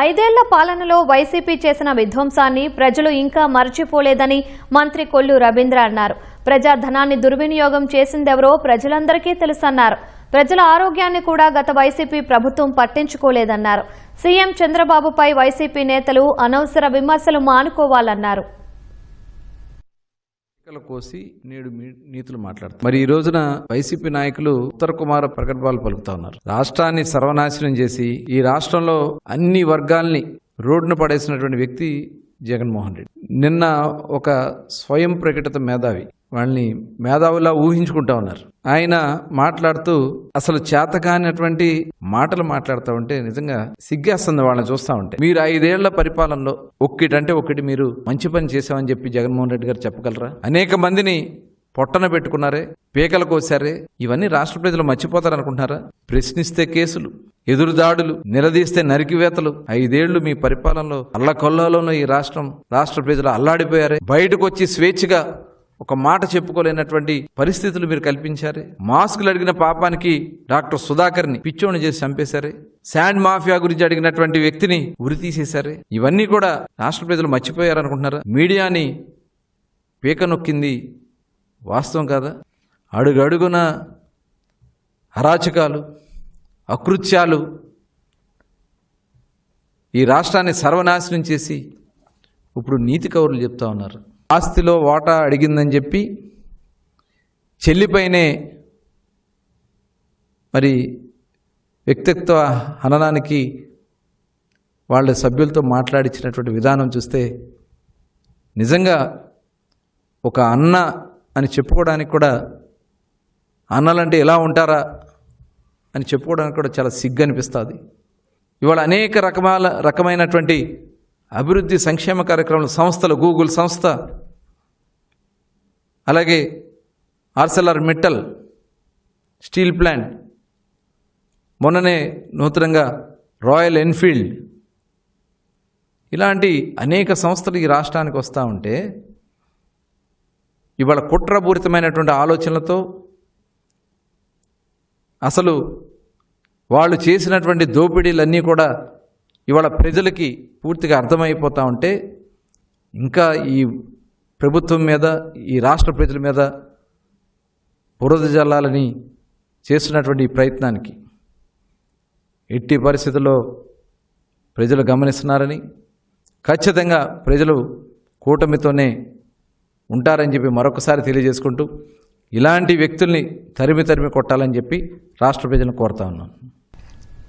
ఐదేళ్ల పాలనలో వైసీపీ చేసిన విధ్వంసాన్ని ప్రజలు ఇంకా మర్చిపోలేదని మంత్రి కొల్లు రవీంద్ర అన్నారు. ప్రజాధనాన్ని దుర్వినియోగం చేసిందెవరో ప్రజలందరికీ తెలుసన్నారు. ప్రజల ఆరోగ్యాన్ని కూడా గత వైసీపీ ప్రభుత్వం పట్టించుకోలేదన్నారు. సీఎం చంద్రబాబుపై వైసీపీ నేతలు అనవసర విమర్శలు మానుకోవాలన్నారు. కోసి నేడు నీతులు మాట్లాడుతారు. మరి ఈ రోజున వైసీపీ నాయకులు ఉత్తర కుమార ప్రగల్భాలు పలుకుతా ఉన్నారు. రాష్ట్రాన్ని సర్వనాశనం చేసి ఈ రాష్ట్రంలో అన్ని వర్గాల్ని రోడ్డున పడేసినటువంటి వ్యక్తి జగన్మోహన్ రెడ్డి. నిన్న ఒక స్వయం ప్రకటిత మేధావి, వాళ్ళని మేధావులా ఊహించుకుంటా ఉన్నారు. ఆయన మాట్లాడుతూ అసలు చేతకానటువంటి మాటలు మాట్లాడుతూ ఉంటే నిజంగా సిగ్గేస్తుంది వాళ్ళని చూస్తూ ఉంటే. మీరు 5 ఏళ్ల పరిపాలనలో ఒక్కటి మీరు మంచి పని చేశామని చెప్పి జగన్మోహన్ రెడ్డి గారు చెప్పగలరా? అనేక మందిని పొట్టన పెట్టుకున్నారే, పీకలు కోసారే, ఇవన్నీ రాష్ట్ర ప్రజలు మర్చిపోతారనుకుంటున్నారా? ప్రశ్నిస్తే కేసులు, ఎదురుదాడులు, నిలదీస్తే నరికివేతలు. 5 ఏళ్లు మీ పరిపాలనలో అల్లకొల్లాలోనూ ఈ రాష్ట్ర ప్రజలు అల్లాడిపోయారే. బయటకు వచ్చి స్వేచ్ఛగా ఒక మాట చెప్పుకోలేనటువంటి పరిస్థితులు మీరు కల్పించారే. మాస్కులు అడిగిన పాపానికి డాక్టర్ సుధాకర్ని పిచ్చోని చేసి చంపేశారే. శాండ్ మాఫియా గురించి అడిగినటువంటి వ్యక్తిని ఉరి తీసేశారే. ఇవన్నీ కూడా రాష్ట్ర ప్రజలు మర్చిపోయారనుకుంటున్నారా? మీడియాని పీక నొక్కింది వాస్తవం కాదా? అడుగడుగున అరాచకాలు, అకృత్యాలు ఈ రాష్ట్రాన్ని సర్వనాశనం చేసి ఇప్పుడు నీతి కౌరులు చెప్తా ఉన్నారు. ఆస్తిలో వాటా అడిగిందని చెప్పి చెల్లిపైనే మరి వ్యక్తిత్వ హననానికి వాళ్ళ సభ్యులతో మాట్లాడించినటువంటి విధానం చూస్తే నిజంగా ఒక అన్న అని చెప్పుకోవడానికి కూడా, అన్నలంటే ఎలా ఉంటారా అని చెప్పుకోవడానికి కూడా చాలా సిగ్గు అనిపిస్తుంది. ఇవాళ అనేక రకమైనటువంటి అభివృద్ధి సంక్షేమ కార్యక్రమాలు సంస్థలు, గూగుల్ సంస్థ, అలాగే ఆర్సెలర్ మిట్టల్ స్టీల్ ప్లాంట్, మొన్ననే నూతనంగా రాయల్ ఎన్ఫీల్డ్, ఇలాంటి అనేక సంస్థలు ఈ రాష్ట్రానికి వస్తూ ఉంటే ఇవాళ కుట్రపూరితమైనటువంటి ఆలోచనలతో అసలు వాళ్ళు చేసినటువంటి దోపిడీలన్నీ కూడా ఇవాళ ప్రజలకి పూర్తిగా అర్థమైపోతూ ఉంటే ఇంకా ఈ ప్రభుత్వం మీద, ఈ రాష్ట్ర ప్రజల మీద బురద జల్లాలని చేస్తున్నటువంటి ఈ ప్రయత్నానికి ఎట్టి పరిస్థితుల్లో ప్రజలు గమనిస్తున్నారని, ఖచ్చితంగా ప్రజలు కూటమితోనే ఉంటారని చెప్పి మరొకసారి తెలియజేసుకుంటూ ఇలాంటి వ్యక్తుల్ని తరిమి కొట్టాలని చెప్పి రాష్ట్ర ప్రజలను కోరుతా ఉన్నాను.